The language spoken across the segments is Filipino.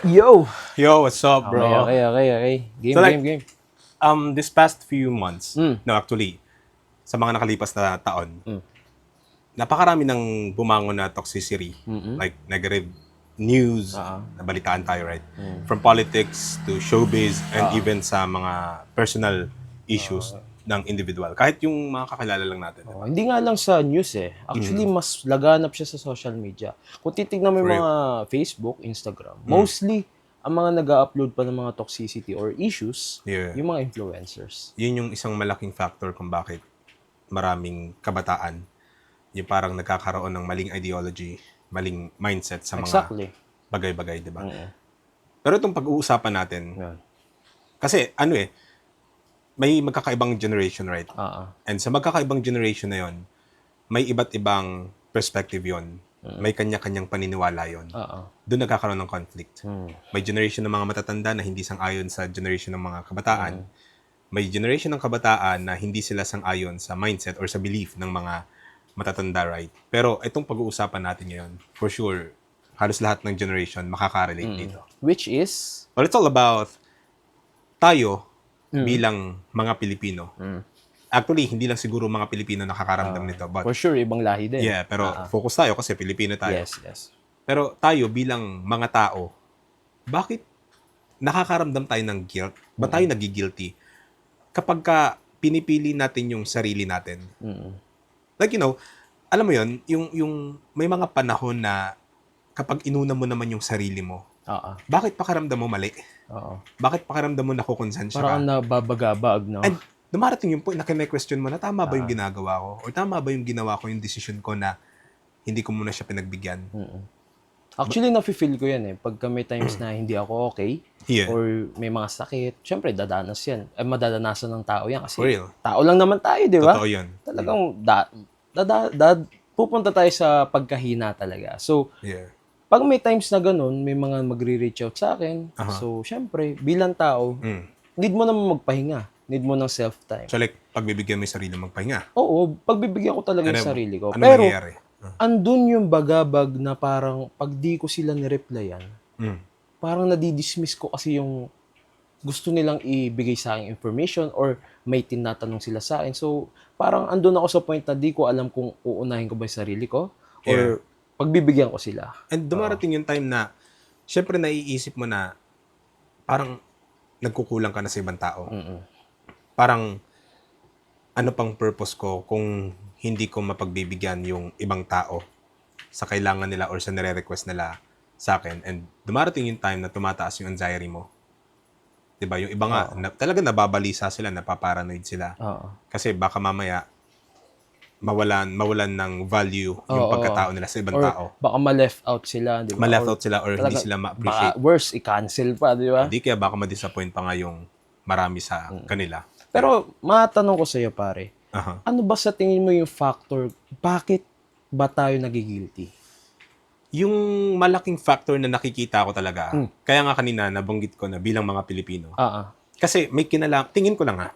Yo! Yo, what's up, bro? Okay. Game, So, like, game. this past few months, Mm. no, actually, sa mga nakalipas na taon, Mm. napakarami ng bumangon na toxicity, Mm-mm. like negative news, Oo. nabalitaan tayo, right? Mm. From politics to showbiz and Oo. even sa mga personal issues ng individual. Kahit yung mga kakilala lang natin, di Oh, ba? hindi nga lang sa news eh. Actually, mas laganap siya sa social media. Kung titignan mo For yung real. mga Facebook, Instagram, mostly, ang mga nag-upload pa ng mga toxicity or issues, Yeah. yung mga influencers. Yun yung isang malaking factor kung bakit maraming kabataan yung parang nagkakaroon ng maling ideology, maling mindset sa mga Exactly. bagay-bagay, di ba? Oo. Pero itong pag-uusapan natin, Yan. kasi may magkakaibang generation, right? Oo. And sa magkakaibang generation na yon, may iba't ibang perspective yon. May kanya-kanyang paniniwala yon. Oo. Doon nagkakaroon ng conflict. Mm. May generation ng mga matatanda na hindi sang-ayon sa generation ng mga kabataan. May generation ng kabataan na hindi sila sang-ayon sa mindset or sa belief ng mga matatanda, right? Pero itong pag-uusapan natin ngayon, for sure, halos lahat ng generation makaka-relate dito. Which is, Well, it's all about tayo bilang mga Pilipino. Actually, hindi lang siguro mga Pilipino nakakaramdam nito, but for sure, ibang lahi din. yeah, pero focus tayo kasi Pilipino tayo. Yes. Pero tayo bilang mga tao, bakit nakakaramdam tayo ng guilt? Ba tayo nagigilty? Kapag pinipili natin yung sarili natin. Like, alam mo yon, yung may mga panahon na kapag inuna mo naman yung sarili mo, Oo. bakit pakiramdam mo mali? Oo. Bakit pakiramdam mo nakukonsensya Parang ka? nababagabag, no? And dumarating yung point na kine-question mo na tama ba yung ginagawa ko? Or tama ba yung ginawa ko, yung decision ko na hindi ko muna siya pinagbigyan? Actually, nafe-feel ko yan eh. Pagka may times na hindi ako okay, Yeah. or may mga sakit, syempre, dadanas yan. Madadanasan ng tao yan. Kasi For real. tao lang naman tayo, di ba? Totoo yun. Talagang, pupunta tayo sa pagkahina talaga. So, Yeah. pag may times na ganun, may mga magre-reach out sa akin. So, syempre, bilang tao, need mo naman magpahinga. Need mo ng self-time. So like, pagbibigyan mo yung sarili magpahinga. Oo, pagbibigyan ko talaga yung sarili ko. Ano Pero, mangyayari? andun yung bagabag na parang pag di ko sila nireplyan, parang nadidismiss ko kasi yung gusto nilang ibigay sa akin information or may tinatanong sila sa akin. So, parang andun ako sa point na di ko alam kung uunahin ko ba yung sarili ko or pagbibigyan ko sila. And dumarating yung time na, syempre naiisip mo na, parang nagkukulang ka na sa ibang tao. Parang, ano pang purpose ko kung hindi ko mapagbibigyan yung ibang tao sa kailangan nila or sa nire-request nila sa akin. And dumarating yung time na tumataas yung anxiety mo. Diba? Yung iba nga, talaga nababalisa sila, napaparanoid sila. Oo. Kasi baka mamaya, mawalan ng value yung pagkatao nila sa ibang Or tao. baka ma-left out sila, di ba? Ma-left Or out sila or hindi sila ma-appreciate. Baka worse, i-cancel pa, di ba? Hindi kaya baka ma-disappoint pa nga yung marami sa kanila. Pero, matanong ko sa iyo, pare, Aha. ano ba sa tingin mo yung factor, bakit ba tayo nagigilty? Yung malaking factor na nakikita ko talaga, kaya nga kanina nabanggit ko na bilang mga Pilipino, kasi may tingin ko lang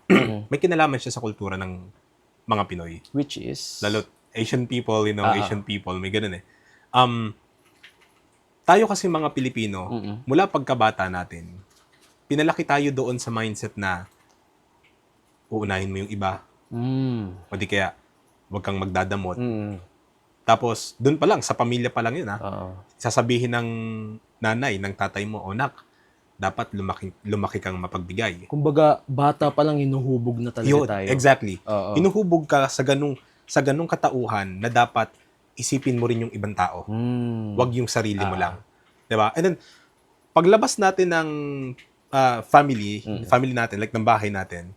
may kinalaman siya sa kultura ng mga Pinoy. Which is? Lalo Asian people, Asian people, may ganun eh. Tayo kasi mga Pilipino, mula pagkabata natin, pinalaki tayo doon sa mindset na uunahin mo yung iba, o di kaya huwag kang magdadamot. Tapos, doon pa lang, sa pamilya pa lang yun sasabihin ng nanay, ng tatay mo, nak, dapat lumaki kang mapagbigay. Kumbaga, bata pa lang hinuhubog na talaga tayo. Exactly. Hinuhubog ka sa ganung katauhan na dapat isipin mo rin yung ibang tao. Wag yung sarili mo lang. 'Di ba? And then paglabas natin ng family natin, like ng bahay natin,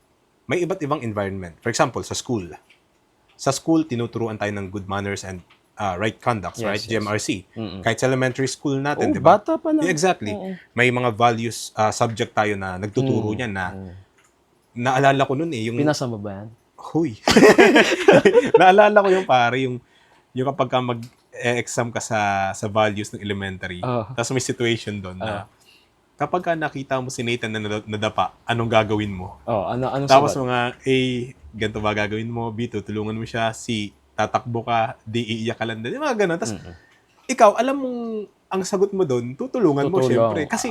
may iba't ibang environment. For example, sa school. Sa school, tinuturuan tayo ng good manners and right conduct, right? GMRC. Kahit sa elementary school natin, 'di ba? Bata pa lang. Yeah, exactly. May mga values subject tayo na nagtuturo niyan na naalala ko noon yung Pinasa mo ba yan? Huy. Naalala ko yung pare, yung kapag ka mag-exam ka sa values ng elementary, tapos may situation doon na kapag ka nakita mo si Nathan na nadapa, anong gagawin mo? Anong Tapos sagot? mga A, ganito ba gagawin mo? B, tutulungan mo siya. C, tatakbo ka. D, iiyak ka lang din. Mga ganun. Tapos ikaw, alam mong ang sagot mo doon, tutulungan mo Tutulong. syempre. Kasi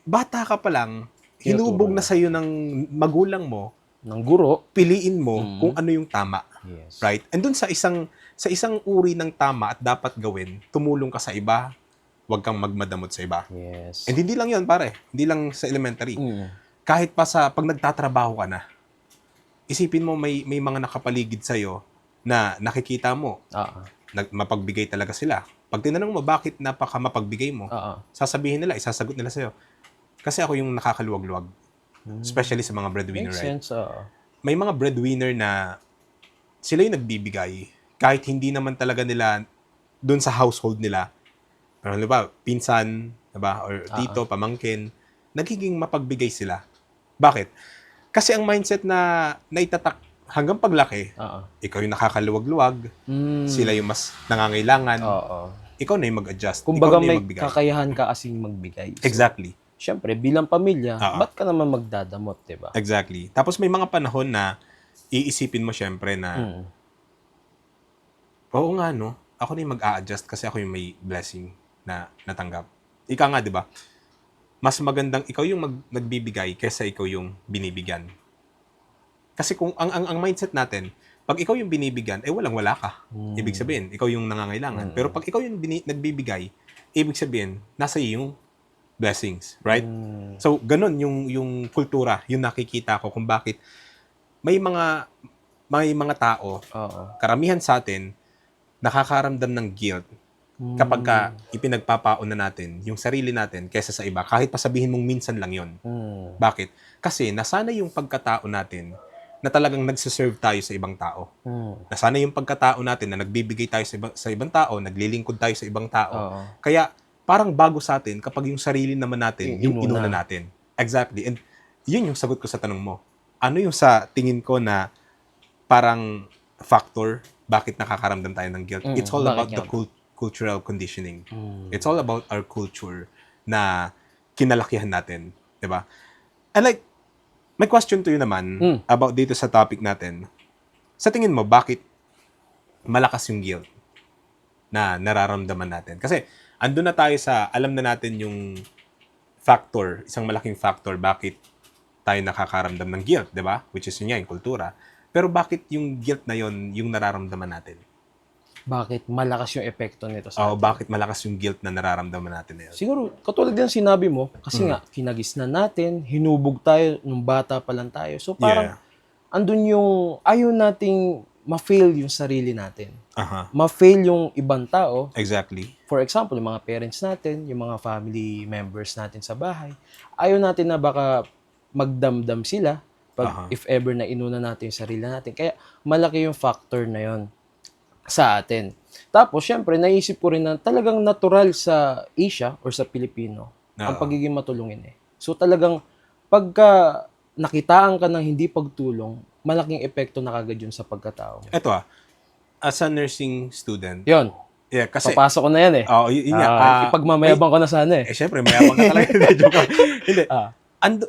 bata ka pa lang, hinubog na sa'yo ng magulang mo, ng guro. piliin mo kung ano yung tama. Yes. Right? And dun sa isang uri ng tama at dapat gawin, tumulong ka sa iba, huwag kang magmadamot sa iba. Yes. And hindi lang yun, pare. Hindi lang sa elementary. Kahit pa pag nagtatrabaho ka na, isipin mo may mga nakapaligid sa'yo na nakikita mo, mapagbigay talaga sila. Pag tinanong mo bakit napaka mapagbigay mo, sasabihin nila, isasagot nila sa'yo, kasi ako yung nakakaluwag-luwag. Especially sa mga breadwinner, Makes right? sense. May mga breadwinner na sila yung nagbibigay kahit hindi naman talaga nila doon sa household nila. Pero diba, pinsan, diba, or tito, pamangkin, nagiging mapagbigay sila. Bakit? Kasi ang mindset na naitatak hanggang paglaki, ikaw yung nakakaluwag-luwag, sila yung mas nangangailangan, ikaw na yung mag-adjust. Kumbaga ikaw na may yung magbigay. kakayahan ka kasing magbigay. So, Exactly. syempre, bilang pamilya, ba't ka naman magdadamot, diba? Exactly. Tapos may mga panahon na iisipin mo syempre na oo nga, no? Ako na yung mag-a-adjust kasi ako yung may blessing na natanggap. Ika nga, di ba? Mas magandang ikaw yung nagbibigay kaysa ikaw yung binibigyan. Kasi kung ang mindset natin, pag ikaw yung binibigyan, walang-wala ka. Ibig sabihin, ikaw yung nangangailangan. Pero pag ikaw yung nagbibigay, ibig sabihin, nasa iyo yung blessings, right? So, ganun yung kultura, yung nakikita ko kung bakit may mga tao, karamihan sa atin, nakakaramdam ng guilt kapag ipinagpapaon na natin yung sarili natin kaysa sa iba, kahit pa sabihin mong minsan lang yon. Bakit? Kasi nasanay yung pagkatao natin na talagang nagsiserve tayo sa ibang tao. Nasanay yung pagkatao natin na nagbibigay tayo sa ibang tao, naglilingkod tayo sa ibang tao. Kaya parang bago sa atin kapag yung sarili naman natin, yung inuna natin. Exactly. And yun yung sagot ko sa tanong mo. Ano yung sa tingin ko na parang factor bakit nakakaramdam tayo ng guilt? It's all about the cultural conditioning. It's all about our culture na kinalakihan natin. Diba? And like, may question to you naman about dito sa topic natin. Sa tingin mo, bakit malakas yung guilt na nararamdaman natin? Kasi, andun na tayo sa, alam na natin yung factor, isang malaking factor, bakit tayo nakakaramdam ng guilt, di ba? Which is yun nga, yung kultura. Pero bakit yung guilt na yun, yung nararamdaman natin? Bakit malakas yung epekto nito sa atin? Bakit malakas yung guilt na nararamdaman natin na yun? Siguro, katulad din sinabi mo, kasi nga, kinagisnan natin, hinubog tayo, nung bata pa lang tayo. So, parang, andun yung, ayaw nating ma-fail yung sarili natin. Ma-fail yung ibang tao. Exactly. For example, yung mga parents natin, yung mga family members natin sa bahay, ayaw natin na baka magdamdam sila pag if ever na inuna natin yung sarili natin. Kaya malaki yung factor na yon sa atin. Tapos, syempre, naisip ko rin na talagang natural sa Asia or sa Pilipino ang pagiging matulungin eh. So, talagang pagka nakitaan ka ng hindi pagtulong, malaking epekto na kagad yun sa pagkatao. Eto as a nursing student. Yun. Yeah, kasi papasok ko na yan eh. Yun nga. Ipagmamayabang ko na sana eh. Syempre, mayabang ka talaga. Hindi.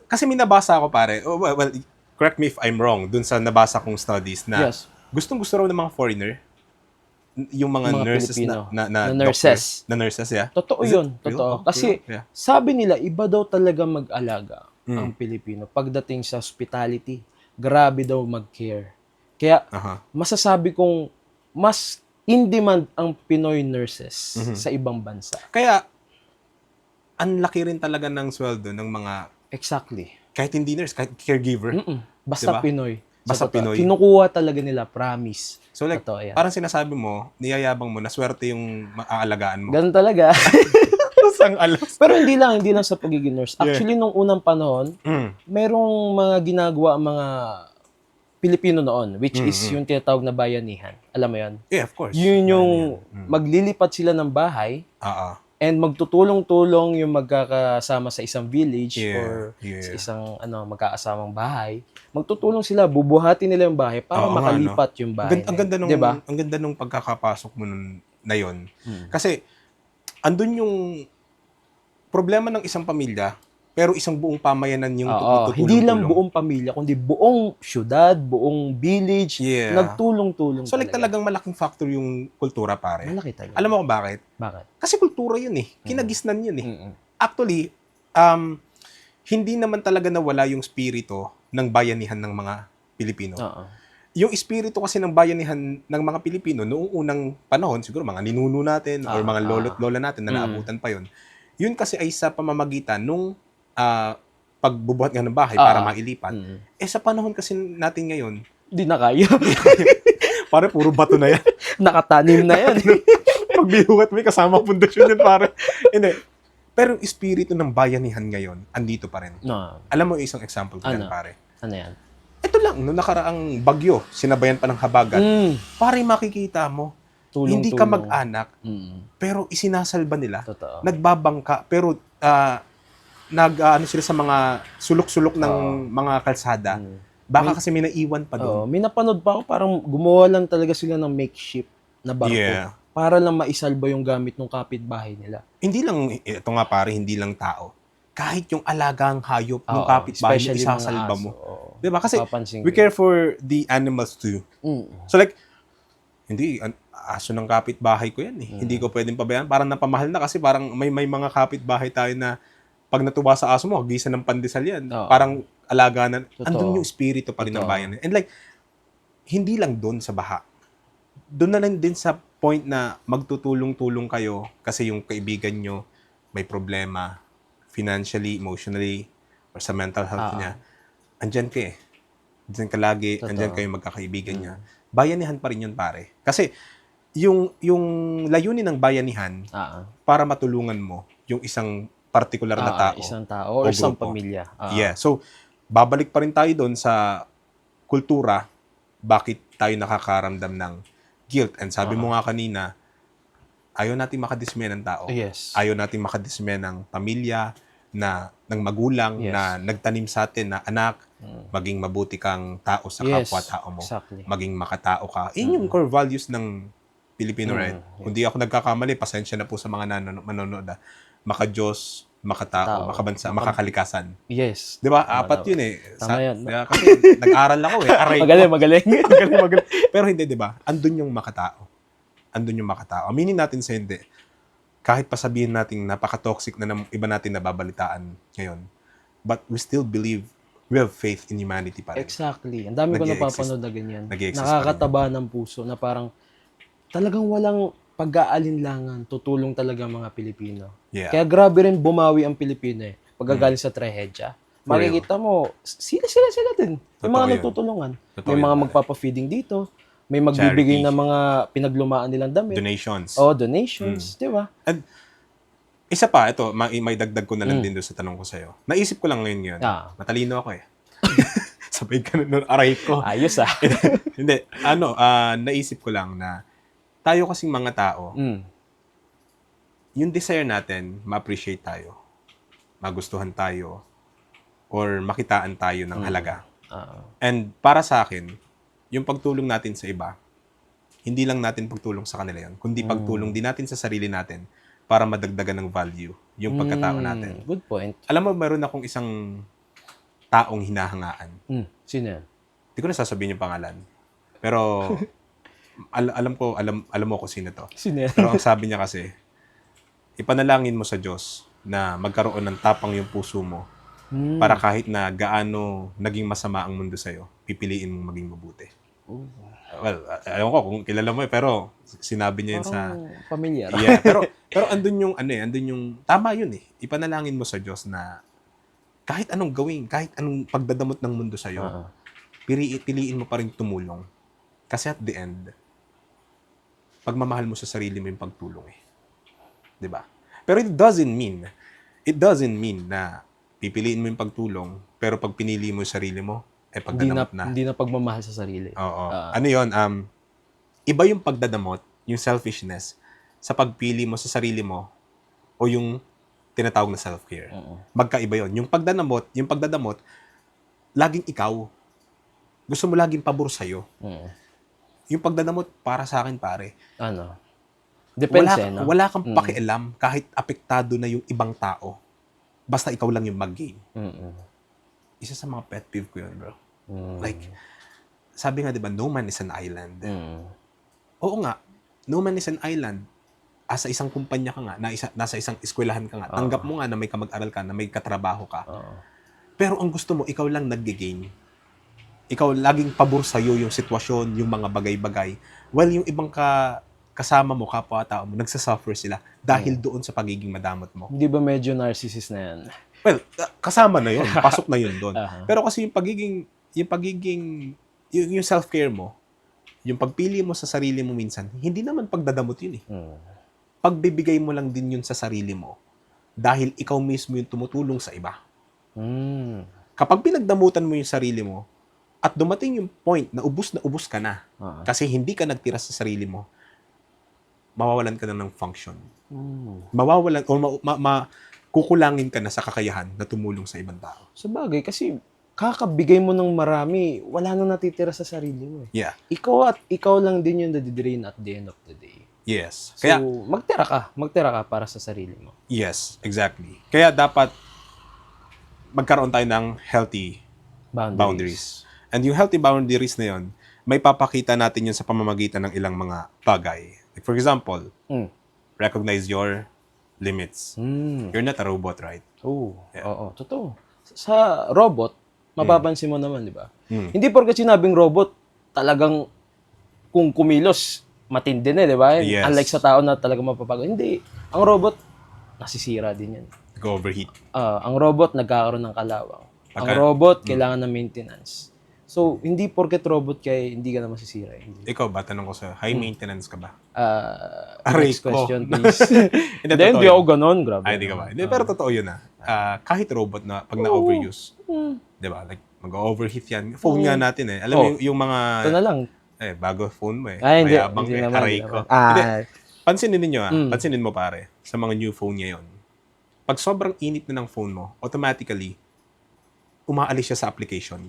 Kasi may nabasa ako, pare. Well, correct me if I'm wrong, dun sa nabasa kong studies na gustong-gusto raw ng mga foreigner, yung mga nurses na nurses. Na nurses, yeah. Totoo yun. Totoo. Kasi sabi nila, iba daw talaga mag-alaga ang Pilipino pagdating sa hospitality. Grabe daw mag-care. Kaya masasabi kong mas in-demand ang Pinoy nurses sa ibang bansa. Kaya, ang laki rin talaga ng sweldo ng mga... Exactly. Kahit hindi nurse, kahit caregiver. Basta diba? Pinoy. Basta Pinoy. Kinukuha talaga nila, promise. So like, parang sinasabi mo, niyayabang mo, na swerte yung maaalagaan mo. Ganun talaga. Pero hindi lang sa pagiging nurse. Actually, nung unang panahon, merong mga ginagawa mga Pilipino noon, which is yung tinatawag na bayanihan. Alam mo yan? Yeah, of course. Yun yung maglilipat sila ng bahay and magtutulong-tulong yung magkakasama sa isang village or sa isang magkakasamang bahay. Magtutulong sila, bubuhatin nila yung bahay para makalipat yung bahay. Ang ganda nung, diba? Ang ganda nung pagkakapasok mo na yun. Kasi andun yung problema ng isang pamilya, pero isang buong pamayanan yung Oo, hindi lang buong pamilya, kundi buong syudad, buong village, Yeah. nagtulong-tulong So like talaga. talagang malaking factor yung kultura, pare. Malaki talaga. Alam mo kung bakit? Bakit? Kasi kultura yun eh. Kinagisnan yun eh. Mm-mm. Actually, hindi naman talaga nawala yung spirito ng bayanihan ng mga Pilipino. Oo. Yung espiritu kasi ng bayanihan ng mga Pilipino noong unang panahon, siguro mga ninuno natin or mga lolo't lola natin na naabutan pa yon. Yun kasi ay sa pamamagitan nung pagbubuhat nga ng bahay para mailipat. Sa panahon kasi natin ngayon, Hindi na kaya. pare puro bato na yan. Nakatanim na yan. Pag binuhat may kasama pundasyon yun, pare. Hindi. Pero yung espiritu ng bayanihan ngayon, andito pa rin. No. Alam mo isang example ko yan, Ano? pare. Ano yan? Ito lang, noong nakaraang bagyo, sinabayan pa ng habagat. Pare, makikita mo, hindi ka mag-anak, pero isinasalba nila. Totoo. Nagbabangka, pero ano sila sa mga sulok-sulok ng mga kalsada. Baka kasi may naiwan pa doon. May napanood pa ako, parang gumawa lang talaga sila ng makeshift na barko. Yeah. Para lang maisalba yung gamit ng kapitbahay nila. Hindi lang, ito nga pare, hindi lang tao. Kahit yung alagang hayop ng Oo, kapitbahay mo, especially mga isasalba aso, mo. oo. Diba? Kasi Papansin we ko. care for the animals too. So like, hindi, aso ng kapitbahay ko yan eh. Hindi ko pwedeng pabayaan. Parang napamahal na kasi parang may mga kapitbahay tayo na pag natuwa sa aso mo, gisa ng pandesal yan. Oo. Parang alaga na. Totoo. Andun yung espiritu pa rin ng Totoo. bayan. And like, hindi lang doon sa baha. Doon na lang din sa point na magtutulong-tulong kayo kasi yung kaibigan nyo may problema financially, emotionally, or sa mental health niya. Andyan ka eh. Andyan ka lagi. Totoo. Andyan kayo magkakaibigan niya. Bayanihan pa rin yun, pare. Kasi yung layunin ng bayanihan para matulungan mo yung isang particular na tao. Isang tao or isang grupo. pamilya. Yeah. So, babalik pa rin tayo doon sa kultura, bakit tayo nakakaramdam ng guilt. And sabi mo nga kanina, ayaw natin makadismay ng tao. Yes. Ayaw natin makadismay ng pamilya, ng magulang Yes. na nagtanim sa atin na anak, maging mabuti kang tao sa Yes, kapwa-tao mo. exactly. Maging makatao ka. Yun yung core values ng Pilipino, right? Kung di ako nagkakamali, pasensya na po sa mga manonood. Maka-Diyos, makatao, makabansa, makakalikasan. Yes. Di ba? Apat yun eh. Tama yun. Kasi nag-aral ako eh. Aray ko. Magaling. Magaling. Pero hindi, di ba? Andun yung makatao. Andun yung makatao. Aminin natin sa hindi. Kahit pa sabihin natin napaka-toxic na ng iba natin nababalitaan ngayon. But we still believe, we have faith in humanity pa rin. Exactly. Ang dami ko napapanood na ganyan. Nag-i-exist Nakakataba ng puso na parang talagang walang pag-aalinlangan, tutulong talaga ang mga Pilipino. Yeah. Kaya grabe rin bumawi ang Pilipino eh. Pagkagaling sa trahedya. Makikita mo, sila din. May Totoo mga yun. nagtutulungan. Totoo May yun, mga pare. magpapa-feeding dito. May magbibigay Charity. ng mga pinaglumaan nilang damit. Donations. Donations. Di ba? And isa pa, ito, may dagdag ko na lang din doon sa tanong ko sa'yo. Naisip ko lang ngayon yun. Matalino ako eh. Sabay ka nun, aray ko. Ayos Hindi, naisip ko lang na tayo kasing mga tao, yung desire natin, ma-appreciate tayo, magustuhan tayo, or makitaan tayo ng halaga. And para sa akin, yung pagtulong natin sa iba, hindi lang natin pagtulong sa kanila yun, kundi pagtulong din natin sa sarili natin para madagdagan ng value yung pagkatao natin. Good point. Alam mo, meron akong isang taong hinahangaan. Sino yan? Hindi ko na sasabihin yung pangalan. Pero alam mo kung sino to. Sino yan? Pero ang sabi niya kasi, ipanalangin mo sa Diyos na magkaroon ng tapang yung puso mo para kahit na gaano naging masama ang mundo sa'yo, pipiliin mong maging mabuti. Well, ayaw ko kung kilala mo pero sinabi niya yun sa... Pamilyar. Yeah, pero andun yung tama yun eh. Ipanalangin mo sa Diyos na kahit anong gawin, kahit anong pagdadamot ng mundo sa'yo, piliin mo pa rin tumulong. Kasi at the end, pagmamahal mo sa sarili mo yung pagtulong eh. 'Di ba? Pero it doesn't mean na pipiliin mo yung pagtulong, pero pag pinili mo yung sarili mo, pagdadamot na. Hindi na pagmamahal sa sarili. Oo. Ano yun? Iba yung pagdadamot, yung selfishness, sa pagpili mo sa sarili mo o yung tinatawag na self-care. Magkaiba yun. Yung pagdadamot, laging ikaw. Gusto mo laging pabor sa'yo. Yung pagdadamot, para sa akin, pare. Depende, Wala kang pakialam kahit apektado na yung ibang tao. basta ikaw lang yung mag-game. Mm. Isa sa mga pet peeve ko yun, bro. Mm. Like, sabi nga, di ba, no man is an island. Mm. Oo nga, no man is an island. Asa isang kumpanya ka nga, nasa isang eskwelahan ka nga, tanggap mo nga na may kamag-aral ka, na may katrabaho ka. Pero ang gusto mo, ikaw lang nag-game. Ikaw, laging pabor sa'yo yung sitwasyon, yung mga bagay-bagay. While yung ibang kasama mo, kapwa-tao mo, nagsasuffer sila dahil doon sa pagiging madamot mo. Hindi ba medyo narcissist na yan? Well, kasama na yun. Pasok na yun doon. Aha. Pero kasi yung self-care mo, yung pagpili mo sa sarili mo minsan, hindi naman pagdadamot yun eh. Pagbibigay mo lang din yun sa sarili mo dahil ikaw mismo yung tumutulong sa iba. Mm. Kapag pinagdamutan mo yung sarili mo at dumating yung point na ubus ka na kasi hindi ka nagtira sa sarili mo, mawawalan ka na ng function. Mawawalan o kukulangin ka na sa kakayahan na tumulong sa ibang tao. Sa bagay, kasi kakabigay mo ng marami, wala na natitira sa sarili mo. Yeah. Ikaw lang din yung nadidrain at the end of the day. Yes. So, magtira ka para sa sarili mo. Yes, exactly. Kaya dapat magkaroon tayo ng healthy boundaries. And yung healthy boundaries na yun, may papakita natin yun sa pamamagitan ng ilang mga bagay. Like for example, recognize your limits. You're not a robot, right? Oo, totoo. Sa robot, mapapansin mo naman, di ba? Hindi porket sinabing robot, talagang kung kumilos, matindi na, di ba? Yes. Unlike sa tao na talagang mapapago. Hindi. Ang robot, nasisira din yan. Go-overheat. Ang robot, nagkakaroon ng kalawang. Ang robot, kailangan ng maintenance. So, hindi porket robot kaya hindi ka na masisira. Ikaw ba? Tanong ko sa high maintenance ka ba? Next question, please. Hindi ako ganon. Grabe. Ay, hindi ka ba? Hindi, pero totoo yun kahit robot na pag na-overuse, di ba? Like, mag-overheat yan. Phone nga natin eh. Alam mo yung mga... Ito na lang. Bago phone mo eh. Ay, hindi. Mayabang Hindi eh. naman, Aray hindi ko. naman. Hindi. Pansinin ninyo pansinin mo pare, sa mga new phone ngayon. Pag sobrang init na ng phone mo, automatically, umaalis siya sa application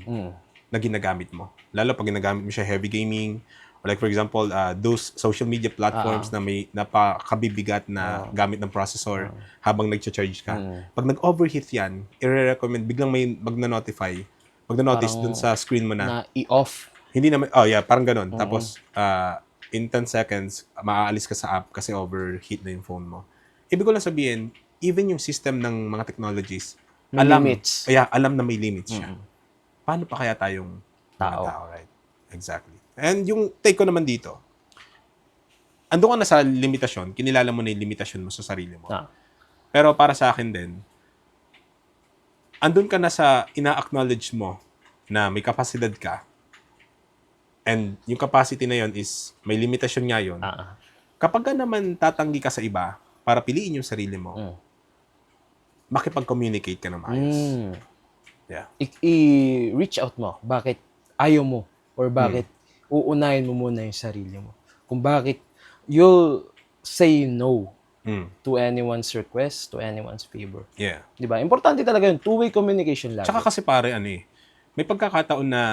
na ginagamit mo. Lalo pag ginagamit mo siya heavy gaming, or like for example, those social media platforms na may napakabibigat na gamit ng processor habang nag-charge ka. Pag nag-overheat yan, i-recommend, biglang may magna-notice dun sa screen mo Na i-off. hindi naman, parang ganun. Tapos, in 10 seconds, maaalis ka sa app kasi overheat na yung phone mo. Ibig ko lang sabihin, even yung system ng mga technologies, May limits. Alam na may limits siya. Paano pa kaya tayong mga tao, right? Exactly. And yung take ko naman dito, andun ka na sa limitasyon, kinilala mo na yung limitasyon mo sa sarili mo. Pero para sa akin din, andun ka na sa ina-acknowledge mo na may kapasidad ka, and yung capacity na yon is may limitasyon nga yun. Kapag ka naman tatanggi ka sa iba para piliin yung sarili mo, makipag-communicate ka na maayos. Yeah. I-reach out mo. Bakit ayaw mo? Or bakit uunahin mo muna yung sarili mo? Kung bakit you'll say no to anyone's request, to anyone's favor. Yeah. Diba? Importante talaga yun. Two-way communication lang. Tsaka kasi pare, may pagkakataon na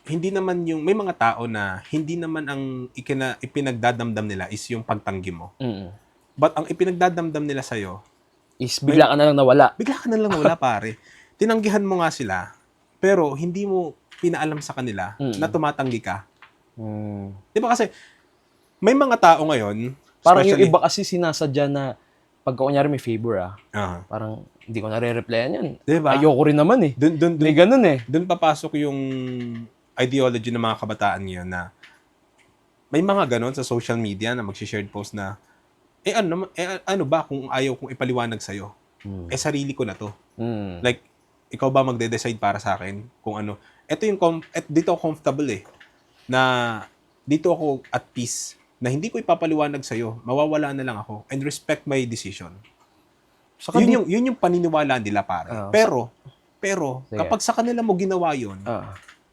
hindi naman may mga tao na hindi naman ang ipinagdadamdam nila is yung pagtanggi mo. But ang ipinagdadamdam nila sa'yo, is bigla ka na lang nawala. Bigla ka na lang nawala, pare. Tinanggihan mo nga sila, pero hindi mo pinaalam sa kanila na tumatanggi ka. Di ba kasi, may mga tao ngayon, parang yung iba kasi sinasadya na pagka kunyari may favor parang hindi ko nare-replyan yan. Diba? Ayoko rin naman eh. May ganun eh. Doon papasok yung ideology ng mga kabataan ngayon na may mga ganon sa social media na mag-shared post na ano ba kung ayaw kong ipaliwanag sa'yo? Sarili ko na to. Like, ikaw ba magde-decide para sa akin kung ano? Ito dito ako comfortable eh. Na dito ako at peace. Na hindi ko ipapaliwanag sa'yo. Mawawala na lang ako. And respect my decision. Yun yung paniniwalaan nila pare. Pero, kapag sa kanila mo ginawa yun,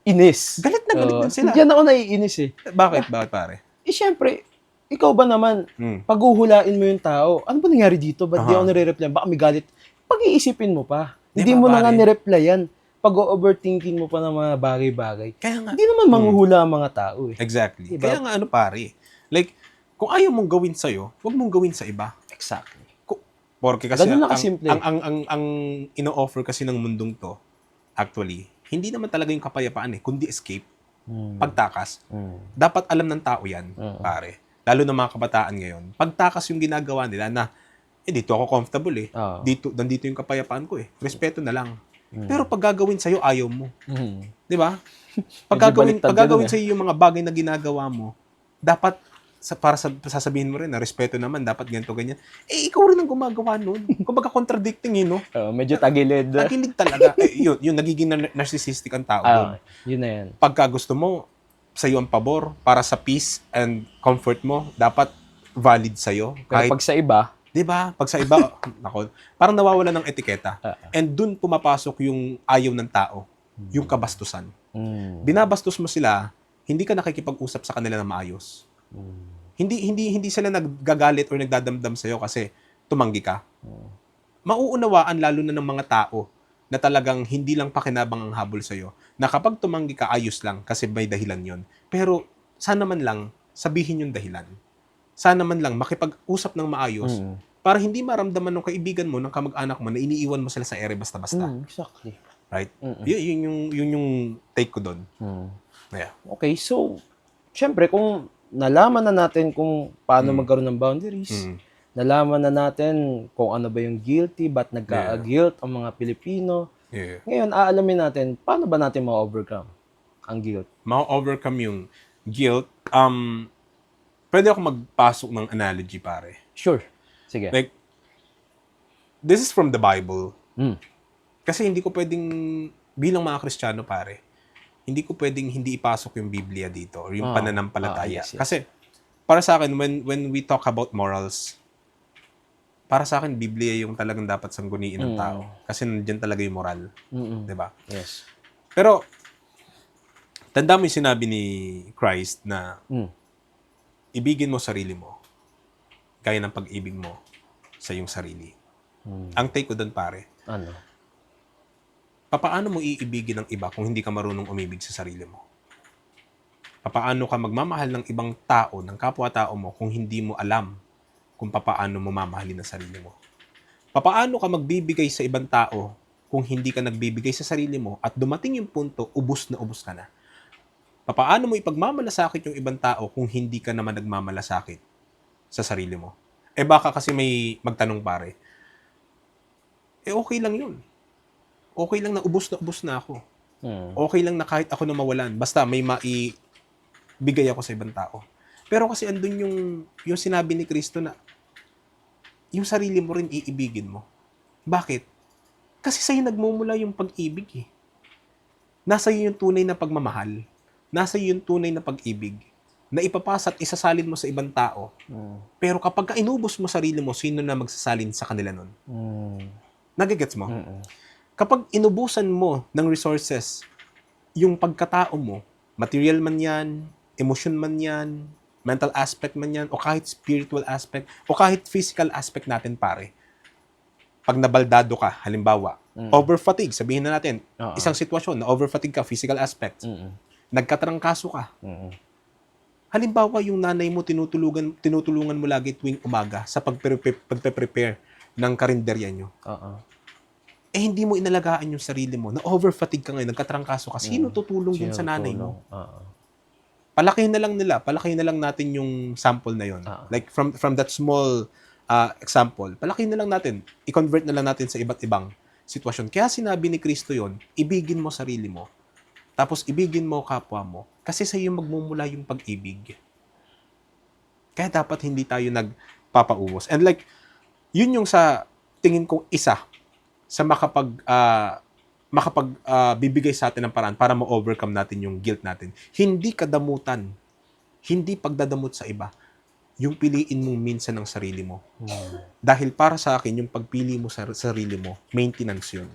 inis. Galit na galit din sila. Diyan ako naiinis eh. Bakit pare? Siyempre, ikaw ba naman, pag-uhulain mo yung tao, ano ba nangyari dito? Ba't di ako nire-reply? Baka may galit. Pag-iisipin mo pa. Hindi mo na nga nire-replyan. Pag-overthinking mo pa ng mga bagay-bagay. Kaya nga. Hindi naman manghuhula ang mga tao eh. Exactly. Diba? Kaya nga pare. Like, kung ayaw mong gawin sa'yo, huwag mong gawin sa iba. Exactly. Porque kasi Ganun lang ang, kasimple. ang ino-offer kasi ng mundong to, actually, hindi naman talaga yung kapayapaan kundi escape, pagtakas. Dapat alam ng tao yan, pare. Lalo ng mga kabataan ngayon. Pagtakas yung ginagawa nila na, dito ako comfortable Oo. Nandito yung kapayapaan ko Respeto na lang. Pero pag gagawin sa'yo, ayaw mo. Di ba? Pag baliktad ka dun, gagawin sa'yo yung mga bagay na ginagawa mo, dapat, sasabihin mo rin na respeto naman, dapat ganito, ganyan. Ikaw rin ang gumagawa nun. Kumbaga contradicting Medyo tagilid. Tagilig talaga. Yun, nagiging narcissistic ang tao doon. Yun na yan. Pagka gusto mo, sa'yo ang pabor, para sa peace and comfort mo, dapat valid sa'yo. Pero pag sa iba, di ba? Pag sa iba, nako, parang nawawala ng etiketa. And dun pumapasok yung ayaw ng tao, yung kabastusan. Binabastos mo sila, hindi ka nakikipag-usap sa kanila na maayos. Hindi sila naggagalit or nagdadamdam sa'yo kasi tumanggi ka. Mauunawaan lalo na ng mga tao na talagang hindi lang pakinabang ang habol sa'yo, na kapag tumanggi ka, ayos lang kasi may dahilan yon. Pero sana man lang sabihin yung dahilan. Sana man lang makipag-usap ng maayos para hindi maramdaman ng kaibigan mo, ng kamag-anak mo na iniiwan mo sila sa ere basta-basta. Exactly. Right? Yun yung take ko doon. Yeah. Okay, so, syempre, kung nalaman na natin kung paano magkaroon ng boundaries, nalaman na natin kung ano ba yung guilty, ba't nagka-guilt ang mga Pilipino. Yeah. Ngayon, aalamin natin, paano ba natin ma-overcome ang guilt? Ma-overcome yung guilt, pwede ako magpasok ng analogy, pare. Sure. Sige. Like, this is from the Bible. Kasi hindi ko pwedeng, bilang mga Kristiyano, pare, hindi ko pwedeng hindi ipasok yung Biblia dito or yung pananampalataya. Yes. Kasi, para sa akin, when we talk about morals, para sa akin, Biblia yung talagang dapat sangguniin ng tao. Kasi nandiyan talaga yung moral. Diba? Yes. Pero, tanda mo yung sinabi ni Christ na ibigin mo sarili mo gaya ng pag-ibig mo sa iyong sarili. Ang take ko doon, pare, Ano? papaano mo iibigin ng iba kung hindi ka marunong umibig sa sarili mo? Papaano ka magmamahal ng ibang tao, ng kapwa-tao mo, kung hindi mo alam kung papaano mo mamahalin ang sarili mo? Papaano ka magbibigay sa ibang tao kung hindi ka nagbibigay sa sarili mo at dumating yung punto, ubus ka na? Papaano mo ipagmamalasakit yung ibang tao kung hindi ka naman nagmamalasakit sa sarili mo? Baka kasi may magtanong, pare, okay lang yun. Okay lang na ubus na ako. Okay lang na kahit ako na mawalan. Basta may maibigay ako sa ibang tao. Pero kasi andun yung sinabi ni Kristo na yung sarili mo rin iibigin mo. Bakit? Kasi sa'yo nagmumula yung pag-ibig Nasa iyo yung tunay na pagmamahal. Nasa iyo yung tunay na pag-ibig na ipapasa at isasalin mo sa ibang tao. Pero kapag inubos mo sarili mo, sino na magsasalin sa kanila nun? Nagigets mo? Kapag inubusan mo ng resources yung pagkatao mo, material man yan, emotion man yan, mental aspect man yan, o kahit spiritual aspect, o kahit physical aspect natin, pare. Pag nabaldado ka, halimbawa, over-fatigue, sabihin na natin, isang sitwasyon na over-fatigue ka, physical aspect, nagkatrangkaso ka. Halimbawa, yung nanay mo, tinutulungan mo lagi tuwing umaga sa pagpe-prepare ng karinderya nyo. Hindi mo inalagaan yung sarili mo, na over-fatigue ka ngayon, nagkatrangkaso ka, sino tutulong dun sa nanay mo? Palakihin na lang natin yung sample na yon. Like from that small example, palakihin na lang natin, i-convert na lang natin sa iba't ibang sitwasyon. Kaya sinabi ni Kristo yon, ibigin mo sarili mo, tapos ibigin mo kapwa mo, kasi sa iyo magmumula yung pag-ibig. Kaya dapat hindi tayo nagpapauwas. And like, yun yung sa tingin kong isa sa bibigay sa atin ng paraan para ma-overcome natin yung guilt natin. Hindi kadamutan, hindi pagdadamot sa iba, yung piliin mong minsan ng sarili mo. Dahil para sa akin, yung pagpili mo sa sarili mo, maintenance yun.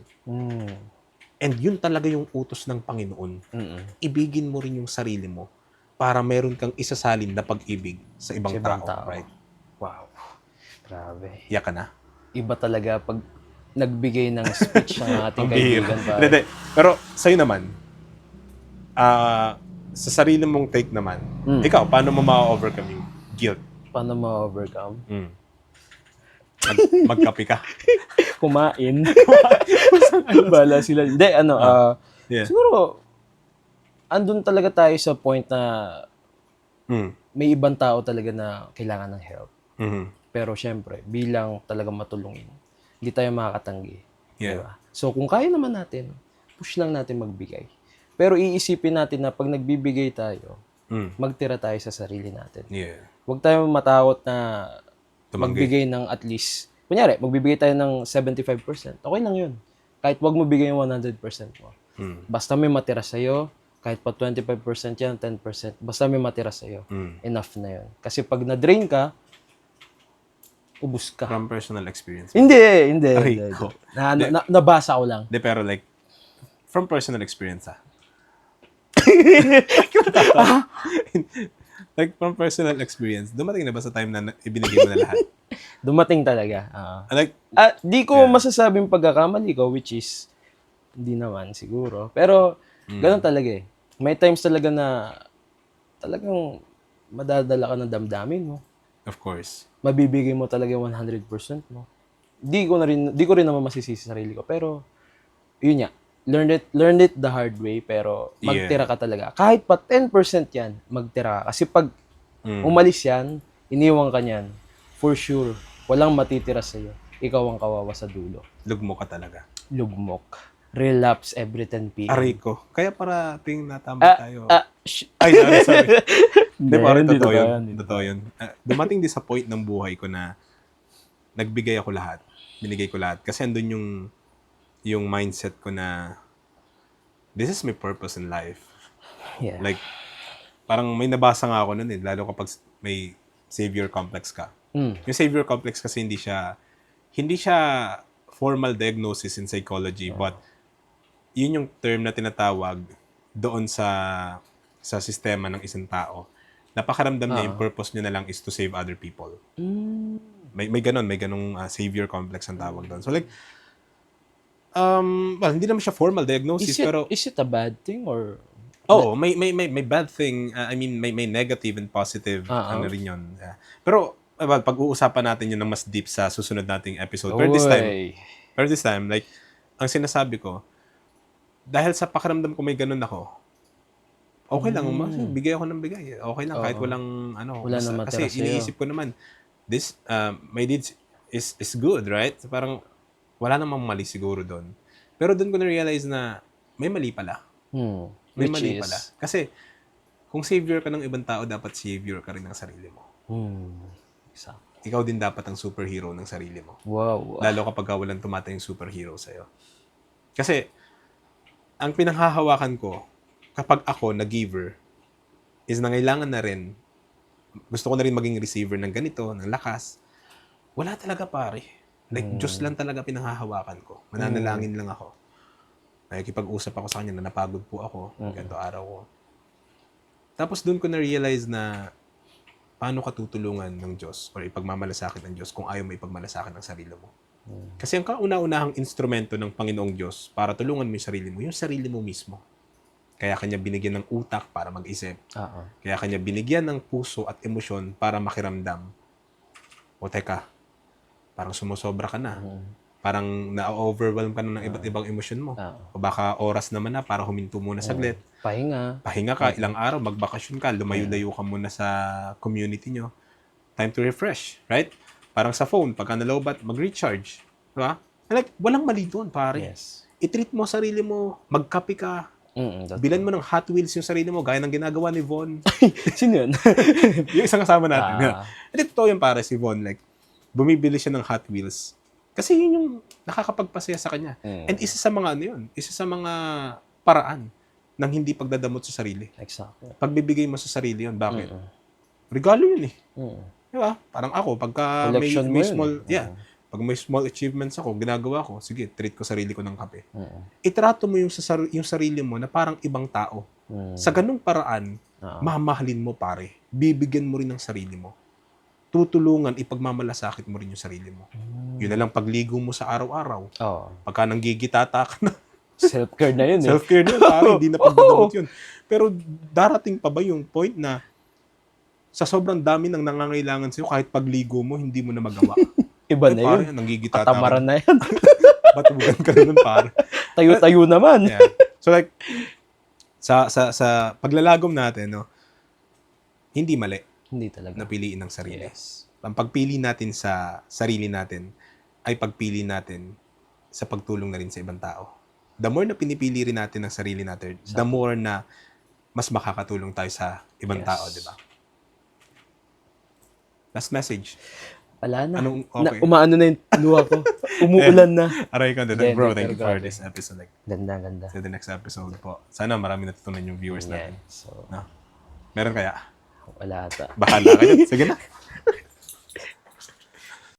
And yun talaga yung utos ng Panginoon. Ibigin mo rin yung sarili mo para meron kang isasalin na pag-ibig sa ibang tao. Right? Wow. Grabe. Iyak ka na? Iba talaga pag nagbigay ng speech ng ating kaibigan. Pero sa'yo naman, sa sarili mong take naman, ikaw, paano mo ma-overcome yung guilt? Paano ma-overcome? Magkape ka. Kumain. Bala sila. Hindi, Yeah. siguro, andun talaga tayo sa point na may ibang tao talaga na kailangan ng help. Mhm. Pero syempre, bilang talaga matulungin, hindi tayo makakatanggi. Yeah. Diba? So kung kaya naman natin, push lang natin magbigay. Pero iisipin natin na pag nagbibigay tayo, magtira tayo sa sarili natin. Yeah. Huwag tayo matakot na Tumanggi. magbigay ng at least, kunyari, magbibigay tayo ng 75%. Okay lang yun. Kahit wag mo bigay yung 100% mo. Basta may matira sa'yo, kahit pa 25% yan, 10%, basta may matira sa'yo. Enough na yun. Kasi pag na-drain ka, ubus ka. From personal experience. Hindi. Aray ko. Nabasa ko lang. De, pero like, from personal experience like, from personal experience, dumating na ba sa time na ibinigay mo na lahat? Dumating talaga. Like, Di ko masasabing pagkakamali ko, which is, hindi naman siguro. Pero, ganun talaga eh. May times talaga na talagang madadala ka ng damdamin mo. of course. Mabibigay mo talaga yung 100% mo. Di ko rin naman masisisi sa sarili ko. Pero, yun nga. Learn it the hard way, pero magtira ka talaga. Kahit pa 10% yan, magtira ka. Kasi pag umalis yan, iniwan ka niyan, for sure, walang matitira sa'yo. Ikaw ang kawawa sa dulo. Lugmo ka talaga. Lugmok. Relapse every 10 p.m. Aray ko. Kaya parating natama tayo. Ay, sorry. Hindi, parang hindi totoo yun. yan. Totoo yun. Dumating din sa point ng buhay ko na nagbigay ako lahat. Binigay ko lahat. Kasi andun yung mindset ko na this is my purpose in life. Yeah. Like, parang may nabasa nga ako nun eh. Lalo kapag may savior complex ka. Yung savior complex kasi hindi siya formal diagnosis in psychology, but yun yung term na tinatawag doon sa sistema ng isang tao. Napakaramdam niya yung purpose niya na lang is to save other people. May ganong savior complex ang tawag doon. So like, well, hindi naman siya formal diagnosis, pero Is it a bad thing or oo, may bad thing. I mean, may negative and positive ano rin yun. Pero well, pag-uusapan natin yun ng mas deep sa susunod nating episode. Pero this time, like, ang sinasabi ko, dahil sa pakiramdam ko may ganun ako, okay lang, bigay ako ng bigay. Okay lang, kahit walang Wala na matira kasi iniisip ko naman, this, my deeds is good, right? So, parang, wala namang mali siguro doon. Pero doon ko na-realize na may mali pala. May mali pala. Kasi, kung savior ka ng ibang tao, dapat savior ka rin ng sarili mo. Exactly. Ikaw din dapat ang superhero ng sarili mo. Wow. Lalo kapag walang tumatayong superhero sa'yo. Kasi, ang pinanghahawakan ko, kapag ako na giver, is nangailangan na rin, gusto ko na rin maging receiver ng ganito, ng lakas. Wala talaga pare. Like, Diyos lang talaga pinanghahawakan ko. Mananalangin lang ako. Nakikipag-usap ako sa kanya na napagod po ako. Ganito araw ko. Tapos doon ko na-realize na paano ka tutulungan ng Diyos or ipagmamalasakit ng Diyos kung ayaw mo ipagmalasakit ng sarili mo. Kasi ang kauna-unahang instrumento ng Panginoong Diyos para tulungan mo yung sarili mo mismo. Kaya kanya binigyan ng utak para mag-isip. Kaya kanya binigyan ng puso at emosyon para makiramdam. O teka, parang sumusobra ka na. Parang na-overwhelm ka na ng iba't ibang emosyon mo. O baka oras naman na para huminto muna saglit. Pahinga ka, ilang araw, magbakasyon ka, lumayo-layo ka muna sa community nyo. Time to refresh, right? Parang sa phone, pagka nalobat, mag-recharge. Diba? Like, walang mali doon, pare. Yes. I-treat mo sarili mo, magkape ka, bilan mo ng Hot Wheels yung sarili mo, gaya ng ginagawa ni Von. Sino yun? Yung isang kasama natin. Hindi, totoo yung pare si Von. Like, bumibili siya ng Hot Wheels. Kasi yun yung nakakapagpasaya sa kanya. And isa sa mga isa sa mga paraan ng hindi pagdadamot sa sarili. Exactly. Pagbibigay mo sa sarili yun. Bakit? Regalo yun eh. Diba? Parang ako, pagka may small, pag may small achievements ako, ginagawa ko, sige, treat ko sarili ko ng kape. Itrato mo yung sarili mo na parang ibang tao. Sa ganung paraan, mamahalin mo pare. Bibigyan mo rin ng sarili mo. Tutulungan, ipagmamalasakit mo rin yung sarili mo. Yun na lang pagligo mo sa araw-araw. Pagka nanggigitata ka na, self-care na yun eh. Self-care na yun, pare. Hindi na pagdadamot yun. Pero darating pa ba yung point na sa sobrang dami ng nangangailangan sa'yo, kahit pagligo mo, hindi mo na magawa? Iba na Pare, yun. nanggigitata ka. Katamaran na yan. Batugan ka na nun, pare. Tayo-tayo naman. Yeah. So like, sa paglalagom natin, no, hindi mali Hindi talaga. na piliin ng sarili. Yes. Ang pagpili natin sa sarili natin ay pagpili natin sa pagtulong na rin sa ibang tao. The more na pinipili rin natin ang sarili natin, the more na mas makakatulong tayo sa ibang Yes. tao, di ba? Last message. Wala na. Anong okay? Umaano na yung luha ko. Umuulan na. Aray ko, Hindi, bro, hindi, thank you pero for grabe. this episode. Like, Ganda, ganda. to the next episode po. Sana marami natutunan yung viewers Yeah. natin. So, No? Meron kaya? wala ata. Bahala kayo. Sige na.